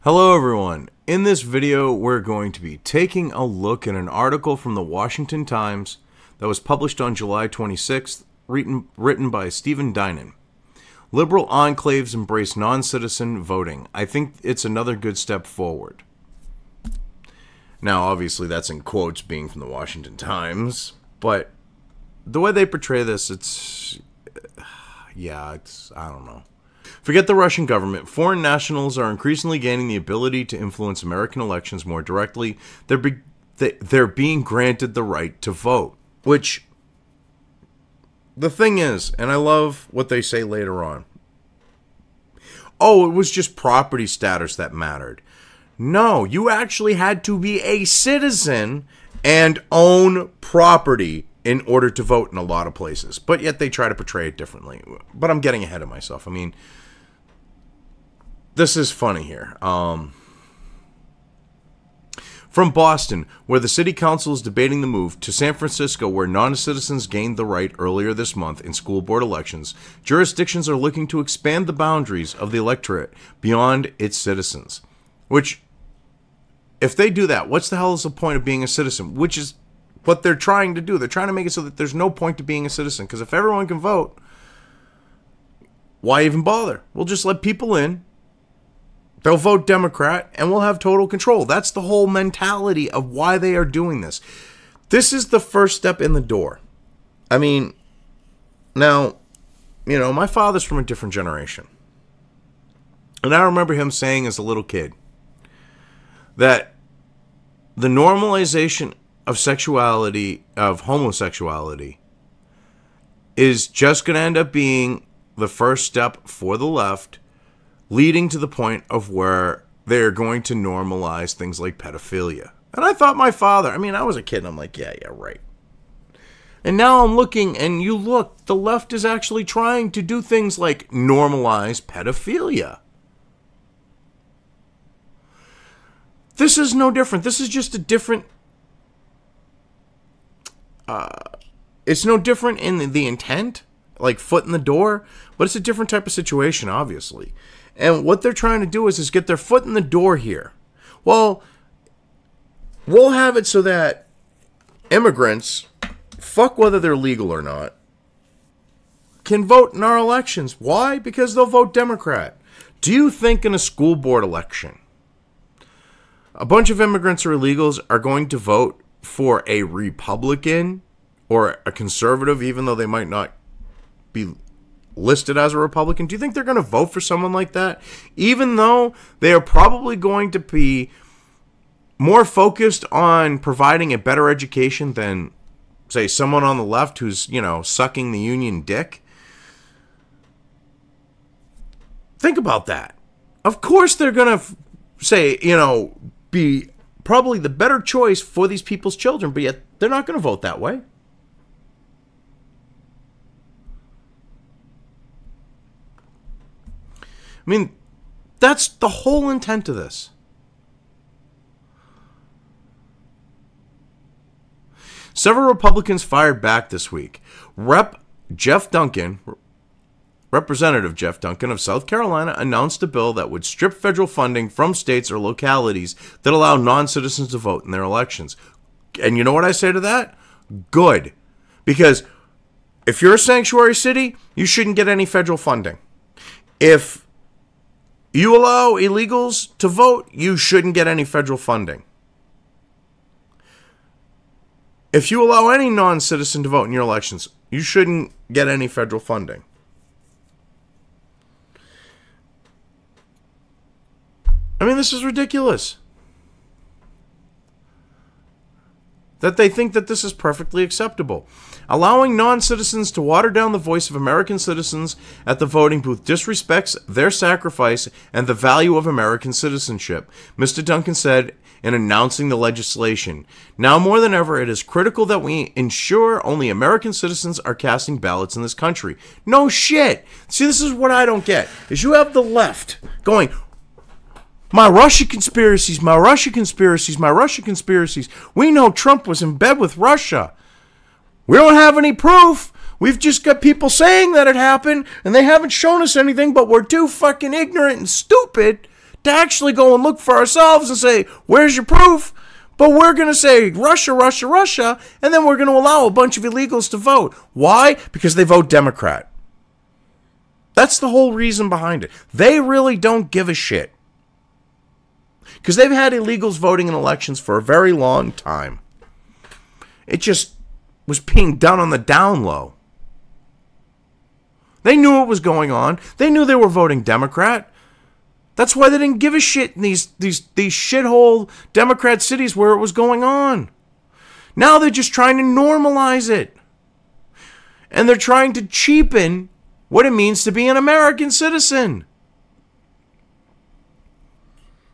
Hello everyone. In this video, we're going to be taking a look at an article from the Washington Times that was published on July 26th, written by Stephen Dinan. Liberal enclaves embrace non-citizen voting. I think it's another good step forward. Now, obviously, that's in quotes being from the Washington Times, but the way they portray this, I don't know. Forget the Russian government. Foreign nationals are increasingly gaining the ability to influence American elections more directly. They're being granted the right to vote. Which, the thing is, and I love what they say later on. Oh, it was just property status that mattered. No, you actually had to be a citizen and own property in order to vote in a lot of places. But yet they try to portray it differently. But I'm getting ahead of myself. I mean, this is funny here. From Boston, where the city council is debating the move, to San Francisco, where non-citizens gained the right earlier this month in school board elections, jurisdictions are looking to expand the boundaries of the electorate beyond its citizens. Which, if they do that, what's the hell is the point of being a citizen? Which is what they're trying to do. They're trying to make it so that there's no point to being a citizen. Because if everyone can vote, why even bother? We'll just let people in. They'll vote Democrat, and we'll have total control. That's the whole mentality of why they are doing this. This is the first step in the door. I mean, now, my father's from a different generation. And I remember him saying as a little kid that the normalization of sexuality, of homosexuality, is just going to end up being the first step for the left, leading to the point of where they're going to normalize things like pedophilia. And I thought my father, I was a kid and I'm like, yeah, right. And now I'm looking, and you look, the left is actually trying to do things like normalize pedophilia. This is no different. This is just a different... it's no different in the intent, like foot in the door, but it's a different type of situation, obviously. And what they're trying to do is get their foot in the door here. Well, we'll have it so that immigrants, fuck whether they're legal or not, can vote in our elections. Why? Because they'll vote Democrat. Do you think in a school board election, a bunch of immigrants or illegals are going to vote for a Republican or a conservative, even though they might not be listed as a Republican? Do you think they're going to vote for someone like that? Even though they are probably going to be more focused on providing a better education than, say, someone on the left who's, sucking the union dick? Think about that. Of course they're going to say, be probably the better choice for these people's children, but yet they're not going to vote that way. That's the whole intent of this. Several Republicans fired back this week. Representative Jeff Duncan of South Carolina announced a bill that would strip federal funding from states or localities that allow non-citizens to vote in their elections. And you know what I say to that? Good. Because if you're a sanctuary city, you shouldn't get any federal funding. If you allow illegals to vote, you shouldn't get any federal funding. If you allow any non-citizen to vote in your elections, you shouldn't get any federal funding. This is ridiculous. That they think that this is perfectly acceptable. Allowing non-citizens to water down the voice of American citizens at the voting booth disrespects their sacrifice and the value of American citizenship, Mr. Duncan said in announcing the legislation. Now more than ever, it is critical that we ensure only American citizens are casting ballots in this country. No shit. See, this is what I don't get, is you have the left going, my Russia conspiracies, my Russia conspiracies, my Russia conspiracies. We know Trump was in bed with Russia. We don't have any proof. We've just got people saying that it happened, and they haven't shown us anything, but we're too fucking ignorant and stupid to actually go and look for ourselves and say, where's your proof? But we're going to say Russia, Russia, Russia, and then we're going to allow a bunch of illegals to vote. Why? Because they vote Democrat. That's the whole reason behind it. They really don't give a shit. Because they've had illegals voting in elections for a very long time. It just was being done on the down low. They knew what was going on. They knew they were voting Democrat. That's why they didn't give a shit in these shithole Democrat cities where it was going on. Now they're just trying to normalize it. And they're trying to cheapen what it means to be an American citizen.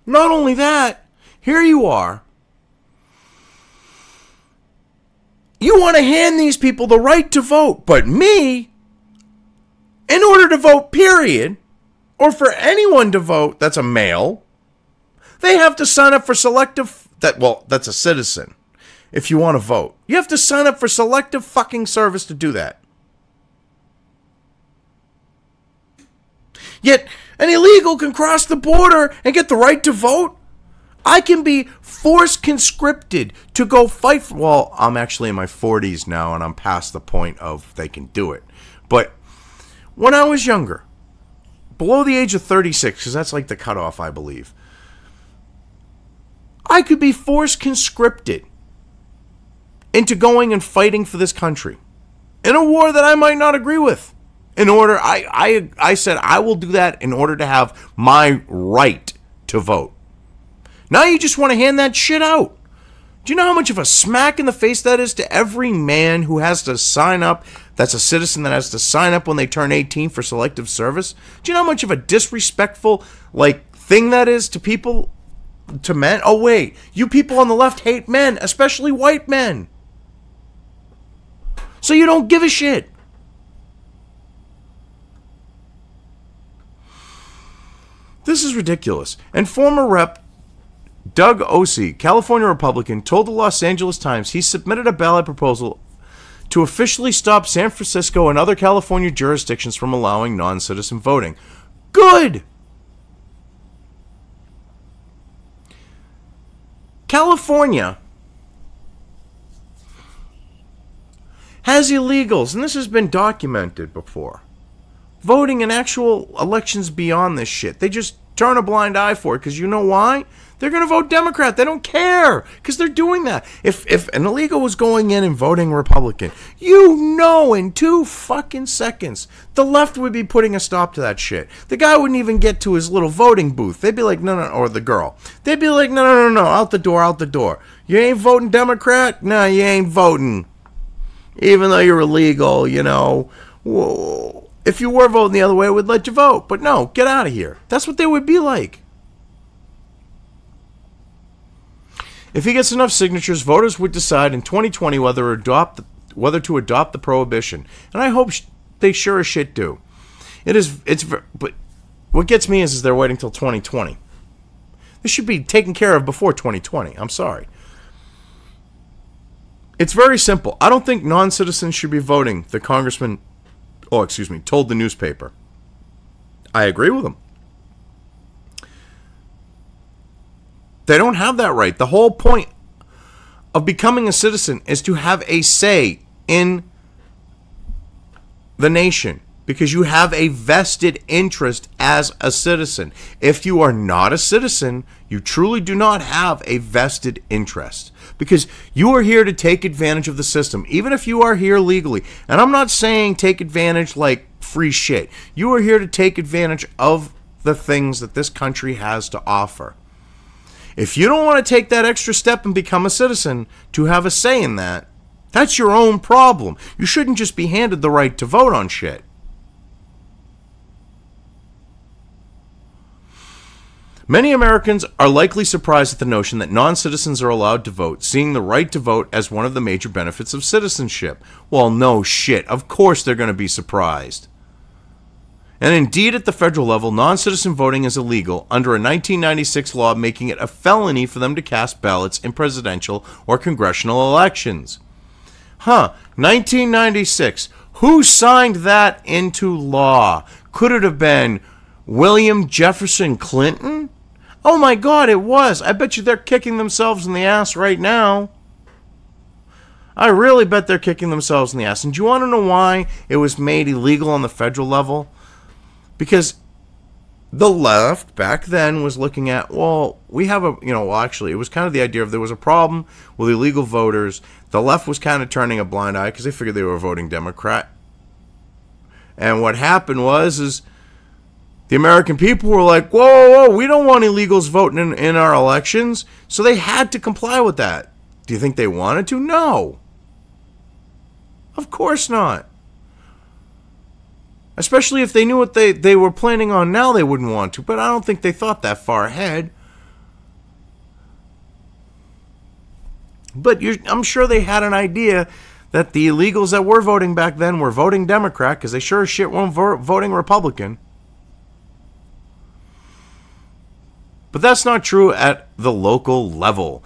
Not only that, here you are. You want to hand these people the right to vote, but me, in order to vote, period, or for anyone to vote that's a male, they have to sign up for selective, that's a citizen. If you want to vote, you have to sign up for selective fucking service to do that. Yet, an illegal can cross the border and get the right to vote. I can be force conscripted to go fight for, well, I'm actually in my 40s now and I'm past the point of they can do it. But when I was younger, below the age of 36, because that's like the cutoff, I believe, I could be force conscripted into going and fighting for this country in a war that I might not agree with. In order, I said I will do that in order to have my right to vote. Now you just want to hand that shit out. Do you know how much of a smack in the face that is to every man who has to sign up, that's a citizen that has to sign up when they turn 18 for selective service? Do you know how much of a disrespectful, thing that is to people, to men? Oh, wait, you people on the left hate men, especially white men. So you don't give a shit. This is ridiculous. And former Rep. Doug Ossie, California Republican, told the Los Angeles Times he submitted a ballot proposal to officially stop San Francisco and other California jurisdictions from allowing non-citizen voting. Good! California has illegals, and this has been documented before, voting in actual elections beyond this shit. They just turn a blind eye for it, because you know why? They're going to vote Democrat. They don't care, because they're doing that. If an illegal was going in and voting Republican, you know in 2 fucking seconds, the left would be putting a stop to that shit. The guy wouldn't even get to his little voting booth. They'd be like, no, or the girl. They'd be like, no, out the door, out the door. You ain't voting Democrat? No, you ain't voting. Even though you're illegal, you know. Whoa. If you were voting the other way, we'd let you vote. But no, get out of here. That's what they would be like. If he gets enough signatures, voters would decide in 2020 whether to adopt the prohibition. And I hope they sure as shit do. But what gets me is they're waiting till 2020. This should be taken care of before 2020. I'm sorry. It's very simple. I don't think non-citizens should be voting, the congressman told the newspaper. I agree with him. They don't have that right. The whole point of becoming a citizen is to have a say in the nation, because you have a vested interest as a citizen. If you are not a citizen, you truly do not have a vested interest, because you are here to take advantage of the system, even if you are here legally. And I'm not saying take advantage like free shit. You are here to take advantage of the things that this country has to offer. If you don't want to take that extra step and become a citizen to have a say in that, that's your own problem. You shouldn't just be handed the right to vote on shit. Many Americans are likely surprised at the notion that non-citizens are allowed to vote, seeing the right to vote as one of the major benefits of citizenship. Well, no shit. Of course they're going to be surprised. And indeed, at the federal level, non-citizen voting is illegal under a 1996 law making it a felony for them to cast ballots in presidential or congressional elections. 1996. Who signed that into law? Could it have been William Jefferson Clinton? Oh my God, it was. I bet you they're kicking themselves in the ass right now. I really bet they're kicking themselves in the ass. And do you want to know why it was made illegal on the federal level? Because the left back then was looking at, well, we have a, actually, it was kind of the idea of there was a problem with illegal voters. The left was kind of turning a blind eye because they figured they were voting Democrat. And what happened is the American people were like, whoa, we don't want illegals voting in our elections. So they had to comply with that. Do you think they wanted to? No. Of course not. Especially if they knew what they were planning on now, they wouldn't want to. But I don't think they thought that far ahead. But I'm sure they had an idea that the illegals that were voting back then were voting Democrat, because they sure as shit weren't voting Republican. But that's not true at the local level.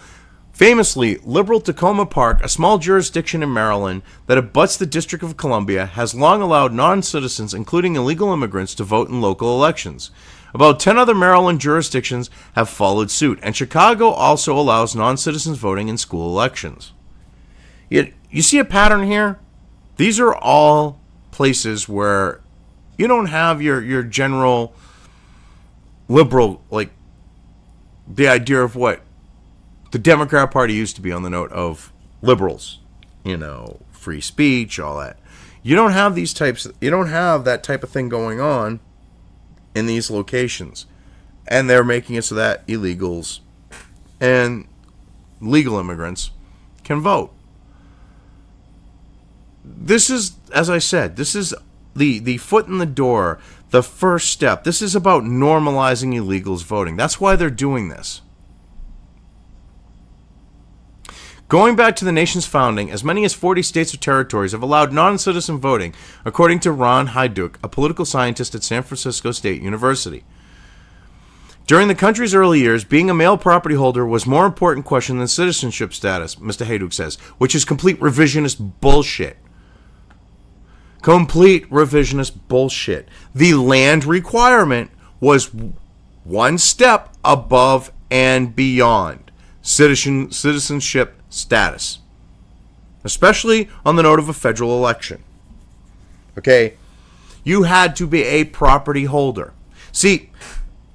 Famously, liberal Tacoma Park, a small jurisdiction in Maryland that abuts the District of Columbia, has long allowed non-citizens, including illegal immigrants, to vote in local elections. About 10 other Maryland jurisdictions have followed suit, and Chicago also allows non-citizens voting in school elections. Yet, you see a pattern here? These are all places where you don't have your general liberal, like the idea of what the Democrat Party used to be on the note of liberals, free speech, all that. You don't have that type of thing going on in these locations. And they're making it so that illegals and legal immigrants can vote. This is, as I said, this is the foot in the door, the first step. This is about normalizing illegals voting. That's why they're doing this. Going back to the nation's founding, as many as 40 states or territories have allowed non-citizen voting, according to Ron Hyduck, a political scientist at San Francisco State University. During the country's early years, being a male property holder was a more important question than citizenship status, Mr. Hyduck says, which is complete revisionist bullshit. Complete revisionist bullshit. The land requirement was one step above and beyond citizenship status, especially on the note of a federal election. Okay, you had to be a property holder. See,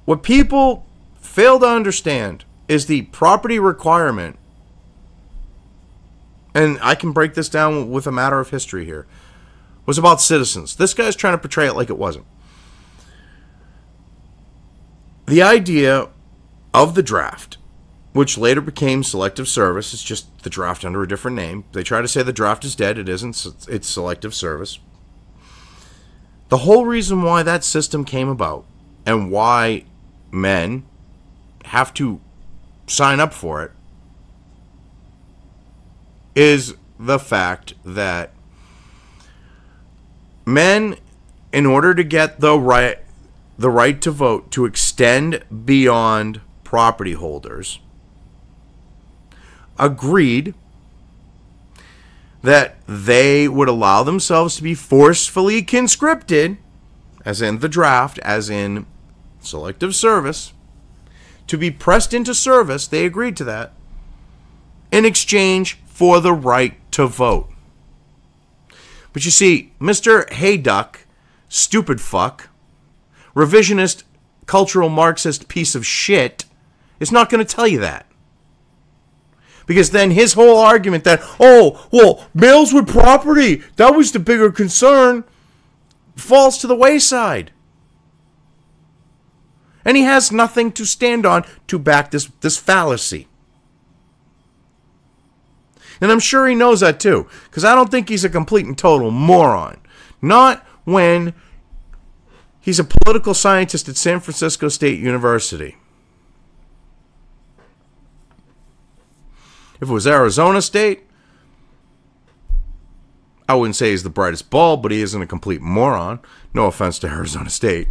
what people fail to understand is the property requirement, and I can break this down with a matter of history here, was about citizens. This guy's trying to portray it like it wasn't. The idea of the draft, which later became selective service, it's just the draft under a different name. They try to say the draft is dead. It isn't. It's selective service. The whole reason why that system came about and why men have to sign up for it is the fact that men, in order to get the right to vote, to extend beyond property holders, agreed that they would allow themselves to be forcefully conscripted, as in the draft, as in selective service, to be pressed into service. They agreed to that in exchange for the right to vote. But you see, Mr. Hayduck, stupid fuck, revisionist, cultural Marxist piece of shit, is not going to tell you that. Because then his whole argument that, males with property, that was the bigger concern, falls to the wayside. And he has nothing to stand on to back this fallacy. And I'm sure he knows that too, because I don't think he's a complete and total moron. Not when he's a political scientist at San Francisco State University. If it was Arizona State, I wouldn't say he's the brightest bulb, but he isn't a complete moron. No offense to Arizona State.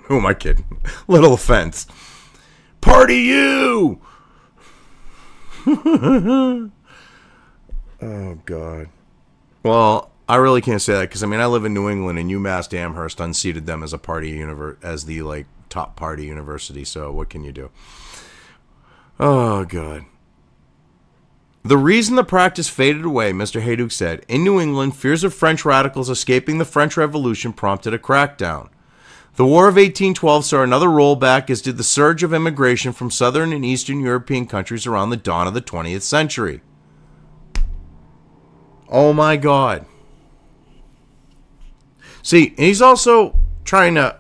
Who am I kidding? Little offense. Party you! Oh, God. Well, I really can't say that because, I live in New England and UMass Amherst unseated them as a party as the, top party university, so what can you do? Oh, God. The reason the practice faded away, Mr. Hayduke said, in New England, fears of French radicals escaping the French Revolution prompted a crackdown. The War of 1812 saw another rollback, as did the surge of immigration from Southern and Eastern European countries around the dawn of the 20th century. Oh my God. See, he's also trying to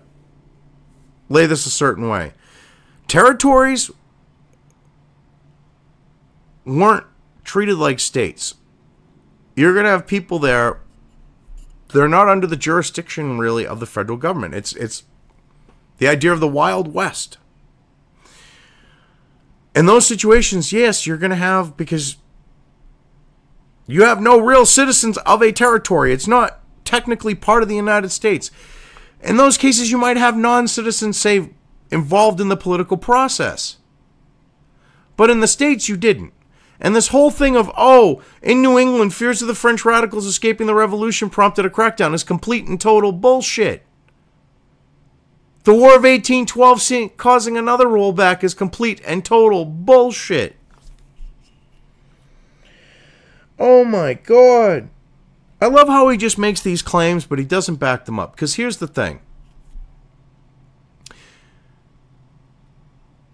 lay this a certain way. Territories weren't treated like states. You're going to have people there. They're not under the jurisdiction, really, of the federal government. It's the idea of the Wild West. In those situations, yes, you're going to have, because you have no real citizens of a territory. It's not technically part of the United States. In those cases, you might have non-citizens, say, involved in the political process. But in the States, you didn't. And this whole thing of, oh, in New England, fears of the French radicals escaping the revolution prompted a crackdown is complete and total bullshit. The War of 1812 causing another rollback is complete and total bullshit. Oh my God. I love how he just makes these claims, but he doesn't back them up. Because here's the thing.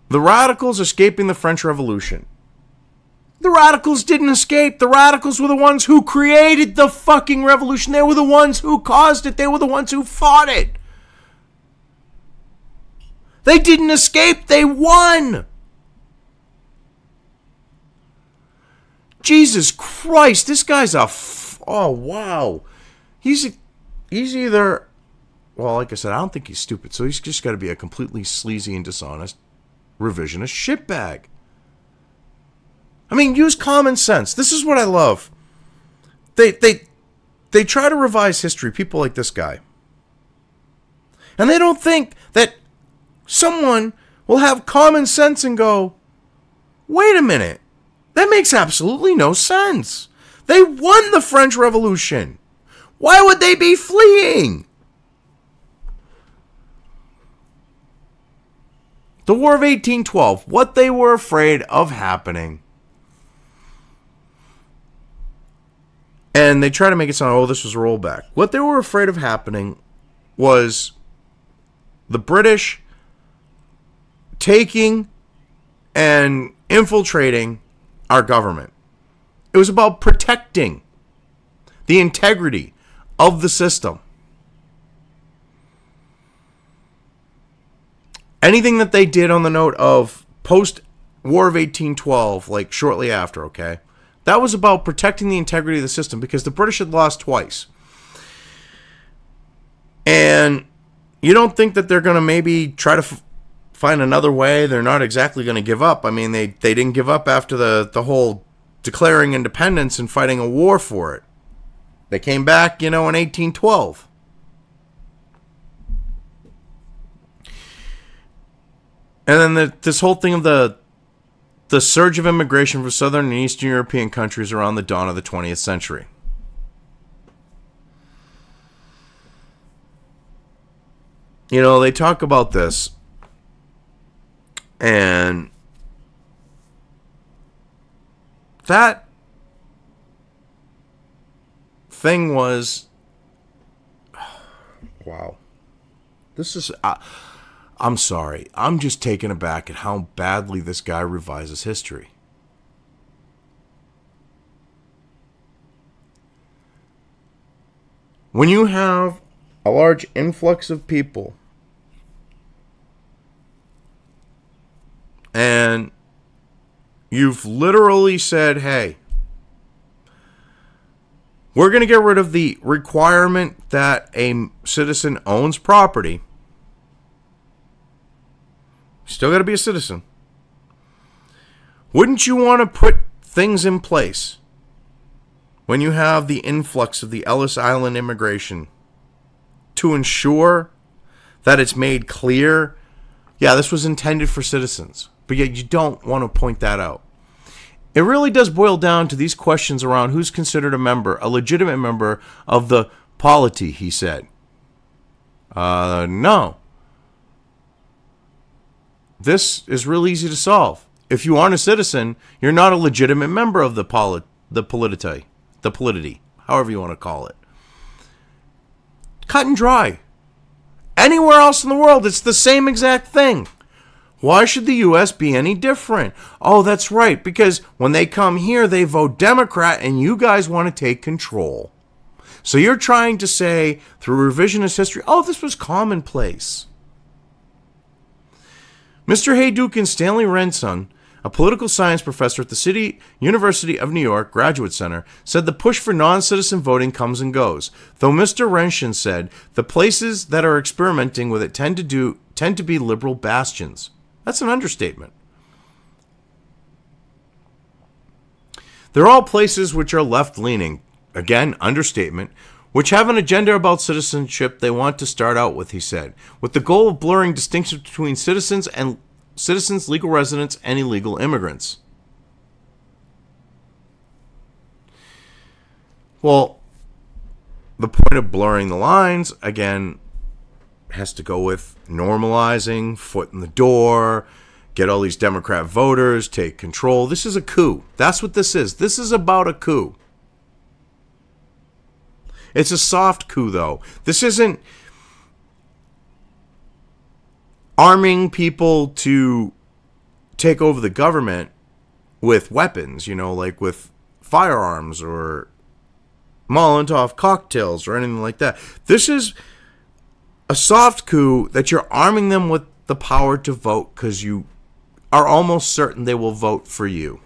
The radicals escaping the French Revolution. The radicals didn't escape. The radicals were the ones who created the fucking revolution. They were the ones who caused it. They were the ones who fought it. They didn't escape. They won. Jesus Christ. This guy's oh, wow. He's either, well, like I said, I don't think he's stupid. So he's just got to be a completely sleazy and dishonest revisionist shitbag. I mean, use common sense. This is what I love. They try to revise history, people like this guy. And they don't think that someone will have common sense and go, wait a minute, that makes absolutely no sense. They won the French Revolution. Why would they be fleeing? The War of 1812, what they were afraid of happening. And they try to make it sound, oh, this was a rollback. What they were afraid of happening was the British taking and infiltrating our government. It was about protecting the integrity of the system. Anything that they did on the note of post-War of 1812, like shortly after, okay? That was about protecting the integrity of the system because the British had lost twice. And you don't think that they're going to maybe try to find another way? They're not exactly going to give up. I mean, they didn't give up after the whole declaring independence and fighting a war for it. They came back, in 1812. And then this whole thing of the surge of immigration from Southern and Eastern European countries around the dawn of the 20th century. They talk about this, and that thing was, wow. This is, I'm sorry. I'm just taken aback at how badly this guy revises history. When you have a large influx of people and you've literally said, hey, we're going to get rid of the requirement that a citizen owns property. Still got to be a citizen. Wouldn't you want to put things in place when you have the influx of the Ellis Island immigration to ensure that it's made clear, yeah, this was intended for citizens, but yet you don't want to point that out? It really does boil down to these questions around who's considered a legitimate member of the polity, he said. No. this is real easy to solve. If you aren't a citizen, you're not a legitimate member of the polity, however you want to call it. Cut and dry. Anywhere else in the world, it's the same exact thing. Why should the U.S. be any different? Oh, that's right, because when they come here, they vote Democrat, and you guys want to take control. So you're trying to say, through revisionist history, oh, this was commonplace. Mr. Haydukin Stanley Renson, a political science professor at the City University of New York Graduate Center, said the push for non-citizen voting comes and goes. Though Mr. Renson said the places that are experimenting with it tend to be liberal bastions. That's an understatement. They're all places which are left-leaning. Again, understatement. Which have an agenda about citizenship they want to start out with, he said, with the goal of blurring distinctions between citizens, legal residents, and illegal immigrants. Well, the point of blurring the lines, again, has to go with normalizing, foot in the door, get all these Democrat voters, take control. This is a coup. That's what this is. This is about a coup. It's a soft coup, though. This isn't arming people to take over the government with weapons, you know, like with firearms or Molotov cocktails or anything like that. This is a soft coup that you're arming them with the power to vote because you are almost certain they will vote for you.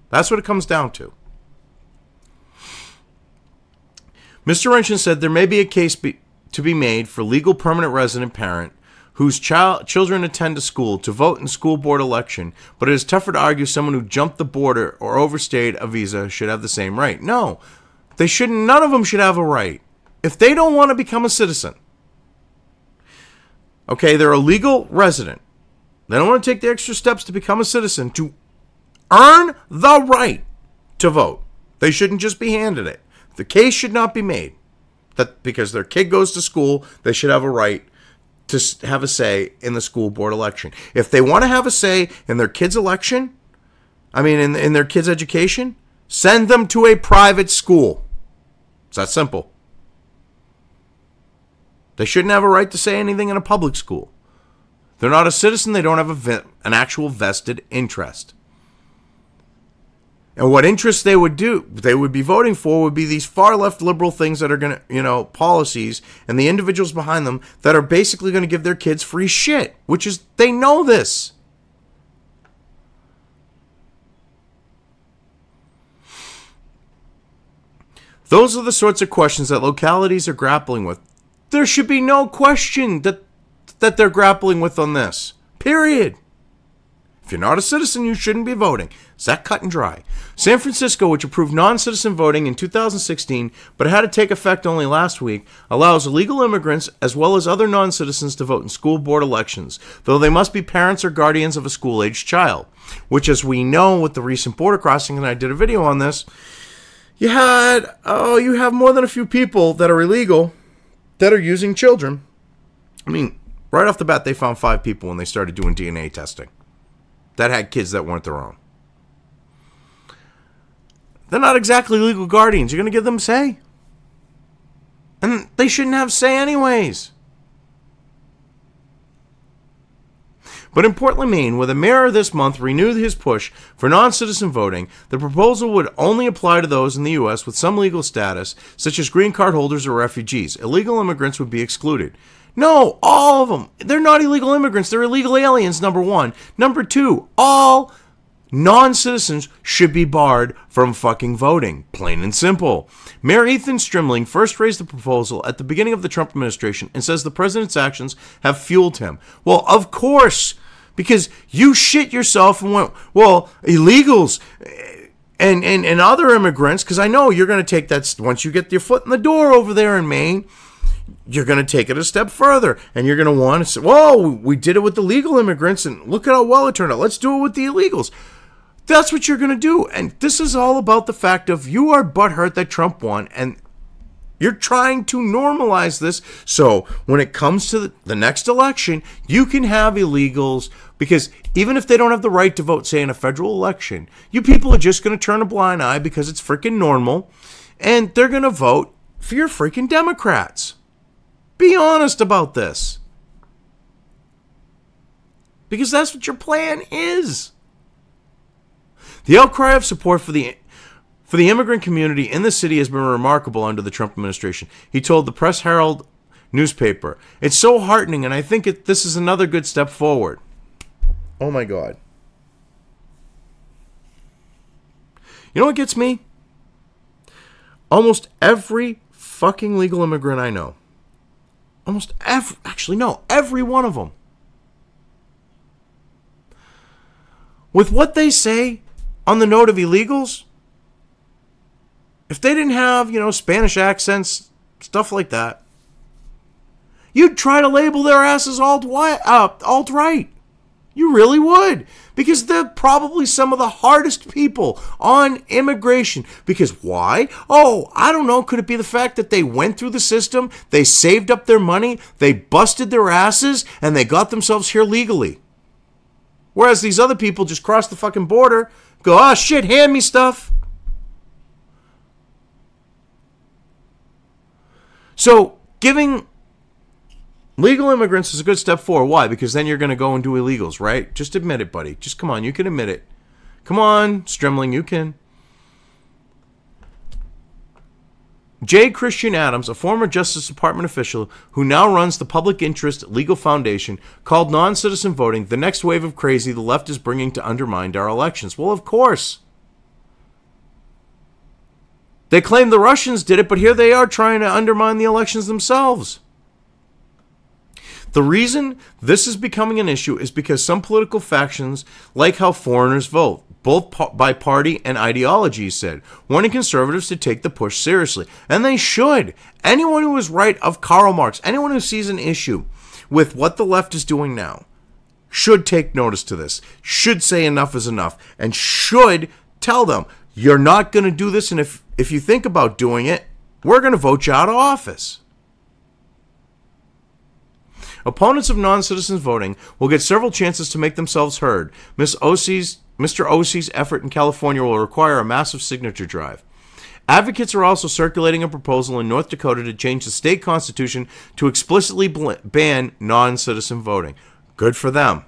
That's what it comes down to. Mr. Renson said there may be a case to be made for legal permanent resident parent whose children attend a school to vote in school board election, but it is tougher to argue someone who jumped the border or overstayed a visa should have the same right. No, they shouldn't. None of them should have a right. If they don't want to become a citizen, okay, they're a legal resident. They don't want to take the extra steps to become a citizen to earn the right to vote. They shouldn't just be handed it. The case should not be made that because their kid goes to school, they should have a right to have a say in the school board election. If they want to have a say in their kid's election, in their kid's education, send them to a private school. It's that simple. They shouldn't have a right to say anything in a public school. They're not a citizen. They don't have an actual vested interest. And what interests they would be voting for would be these far left liberal things that are going to, policies and the individuals behind them that are basically going to give their kids free shit, which is, they know this. Those are the sorts of questions that localities are grappling with. There should be no question that they're grappling with on this. Period. If you're not a citizen, you shouldn't be voting. It's that cut and dry. San Francisco, which approved non-citizen voting in 2016, but had to take effect only last week, allows illegal immigrants as well as other non-citizens to vote in school board elections, though they must be parents or guardians of a school-aged child, which, as we know with the recent border crossing, and I did a video on this, you have more than a few people that are illegal that are using children. Right off the bat, they found 5 people when they started doing DNA testing that had kids that weren't their own. They're not exactly legal guardians. You're going to give them say? And they shouldn't have say anyways. But in Portland, Maine, where the mayor this month renewed his push for non-citizen voting, the proposal would only apply to those in the U.S. with some legal status, such as green card holders or refugees. Illegal immigrants would be excluded. No, all of them. They're not illegal immigrants. They're illegal aliens, number one. Number two, all non-citizens should be barred from fucking voting. Plain and simple. Mayor Ethan Strimling first raised the proposal at the beginning of the Trump administration and says the president's actions have fueled him. Well, of course, because you shit yourself and went, well, illegals and other immigrants, because I know you're going to take that, once you get your foot in the door over there in Maine, you're going to take it a step further, and you're going to want to say, whoa, we did it with the legal immigrants, and look at how well it turned out. Let's do it with the illegals. That's what you're going to do. And this is all about the fact of you are butthurt that Trump won, and You're trying to normalize this. So when it comes to the next election, you can have illegals, because even if they don't have the right to vote, say in a federal election, you people are just going to turn a blind eye because it's freaking normal, and they're going to vote for your freaking Democrats. Be honest about this. Because that's what your plan is. The outcry of support for the immigrant community in the city has been remarkable under the Trump administration. He told the Press Herald newspaper, "It's so heartening, and I think this is another good step forward." Oh my God. You know what gets me? Almost every fucking legal immigrant I know, every one of them, with what they say on the note of illegals, if they didn't have, Spanish accents, stuff like that, you'd try to label their asses alt-right. You really would. Because they're probably some of the hardest people on immigration. Because why? Oh, I don't know. Could it be the fact that they went through the system, they saved up their money, they busted their asses, and they got themselves here legally? Whereas these other people just cross the fucking border, go, "Oh shit, hand me stuff." So giving legal immigrants is a good step forward. Why? Because then you're going to go and do illegals, right? Just admit it, buddy. Just come on. You can admit it. Come on, Stremling, you can. J. Christian Adams, a former Justice Department official who now runs the Public Interest Legal Foundation, called non-citizen voting the next wave of crazy the left is bringing to undermine our elections. Well, of course. They claim the Russians did it, but here they are trying to undermine the elections themselves. The reason this is becoming an issue is because some political factions like how foreigners vote, both by party and ideology, he said, wanting conservatives to take the push seriously. And they should. Anyone who is right of Karl Marx, anyone who sees an issue with what the left is doing now, should take notice to this, should say enough is enough, and should tell them, you're not going to do this, and if you think about doing it, we're going to vote you out of office. Opponents of non-citizens voting will get several chances to make themselves heard. Mr. Osie's effort in California will require a massive signature drive. Advocates are also circulating a proposal in North Dakota to change the state constitution to explicitly ban non-citizen voting. Good for them.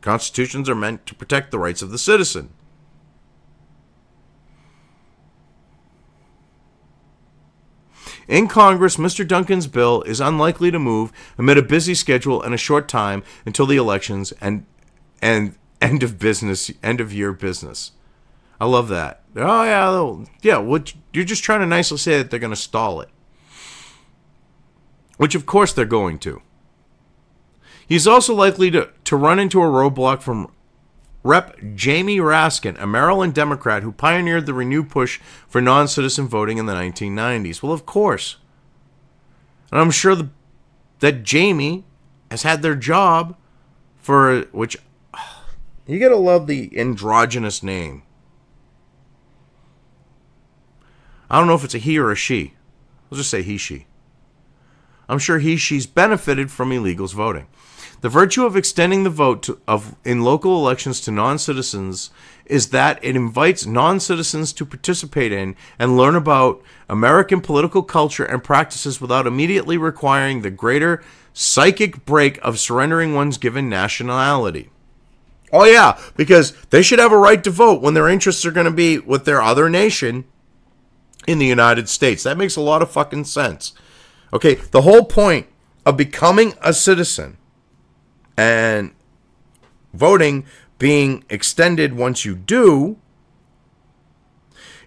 Constitutions are meant to protect the rights of the citizen. In Congress, Mr. Duncan's bill is unlikely to move amid a busy schedule and a short time until the elections and end of year business. I love that. Oh yeah. What you're just trying to nicely say that they're going to stall it, which of course they're going to. He's also likely to run into a roadblock from Rep. Jamie Raskin, a Maryland Democrat who pioneered the renewed push for non-citizen voting in the 1990s. Well, of course. And I'm sure that Jamie has had their job for, which, you gotta love the androgynous name. I don't know if it's a he or a she. I'll just say he, she. I'm sure she's benefited from illegals voting. The virtue of extending the vote in local elections to non-citizens is that it invites non-citizens to participate in and learn about American political culture and practices without immediately requiring the greater psychic break of surrendering one's given nationality. Oh yeah, because they should have a right to vote when their interests are going to be with their other nation in the United States. That makes a lot of fucking sense. Okay, the whole point of becoming a citizen and voting being extended once you do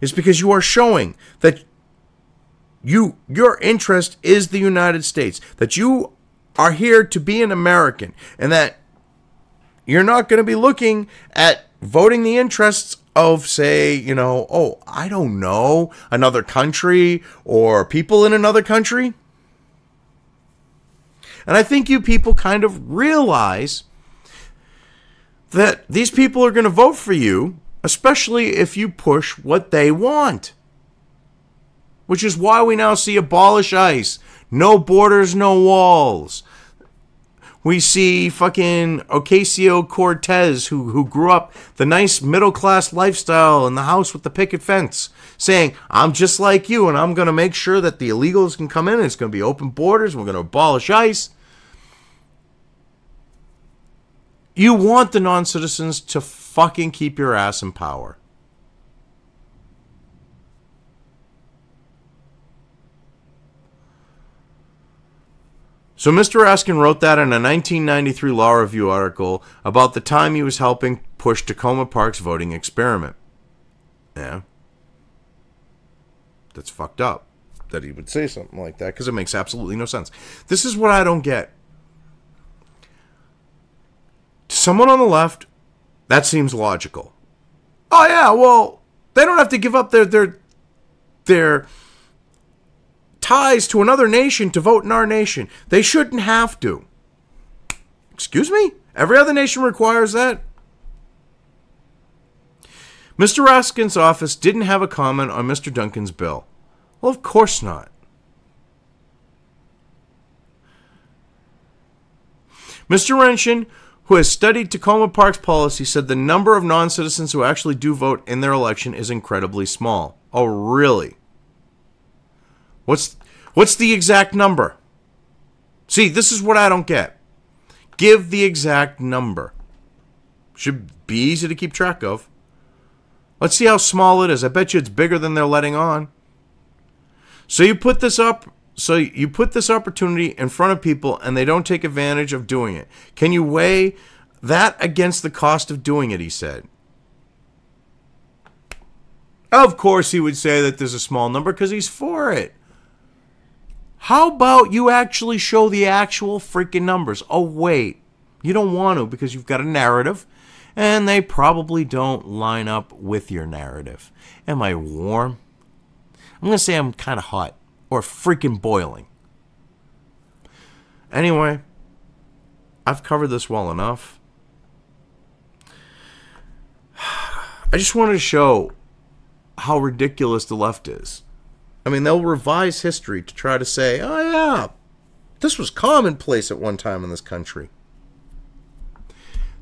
is because you are showing that your interest is the United States, that you are here to be an American, and that you're not going to be looking at voting the interests of, say, I don't know, another country or people in another country. And I think you people kind of realize that these people are going to vote for you, especially if you push what they want. which is why we now see abolish ICE, no borders, no walls. We see fucking Ocasio-Cortez, who grew up the nice middle-class lifestyle in the house with the picket fence, saying, I'm just like you, and I'm going to make sure that the illegals can come in, and it's going to be open borders, and we're going to abolish ICE. You want the non-citizens to fucking keep your ass in power. So Mr. Raskin wrote that in a 1993 Law Review article about the time he was helping push Tacoma Park's voting experiment. Yeah. That's fucked up that he would say something like that, because it makes absolutely no sense. This is what I don't get. To someone on the left, that seems logical. Oh yeah, well, they don't have to give up their ties to another nation to vote in our nation. They shouldn't have to. Excuse me? Every other nation requires that. Mr. Raskin's office didn't have a comment on Mr. Duncan's bill. Well, of course not. Mr. Renshin, who has studied Tacoma Park's policy, said the number of non-citizens who actually do vote in their election is incredibly small. Oh, really? What's the exact number? See, this is what I don't get. Give the exact number. Should be easy to keep track of. Let's see how small it is. I bet you it's bigger than they're letting on. So you put this opportunity in front of people and they don't take advantage of doing it. Can you weigh that against the cost of doing it, he said. Of course he would say that there's a small number because he's for it. How about you actually show the actual freaking numbers? Oh, wait. You don't want to because you've got a narrative, and they probably don't line up with your narrative. Am I warm? I'm going to say I'm kind of hot or freaking boiling. Anyway, I've covered this well enough. I just wanted to show how ridiculous the left is. I mean, they'll revise history to try to say, oh yeah, this was commonplace at one time in this country.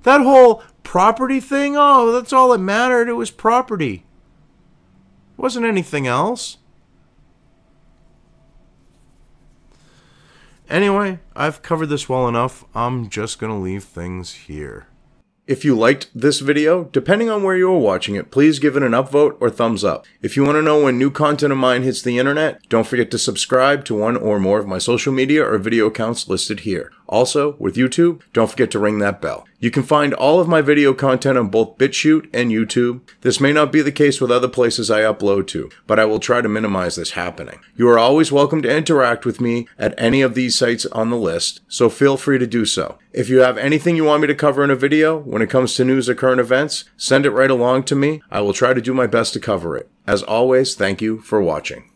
That whole property thing, oh, that's all that mattered. It was property. It wasn't anything else. Anyway, I've covered this well enough. I'm just going to leave things here. If you liked this video, depending on where you are watching it, please give it an upvote or thumbs up. If you want to know when new content of mine hits the internet, don't forget to subscribe to one or more of my social media or video accounts listed here. Also, with YouTube, don't forget to ring that bell. You can find all of my video content on both BitChute and YouTube. This may not be the case with other places I upload to, but I will try to minimize this happening. You are always welcome to interact with me at any of these sites on the list, so feel free to do so. If you have anything you want me to cover in a video, when it comes to news or current events, send it right along to me. I will try to do my best to cover it. As always, thank you for watching.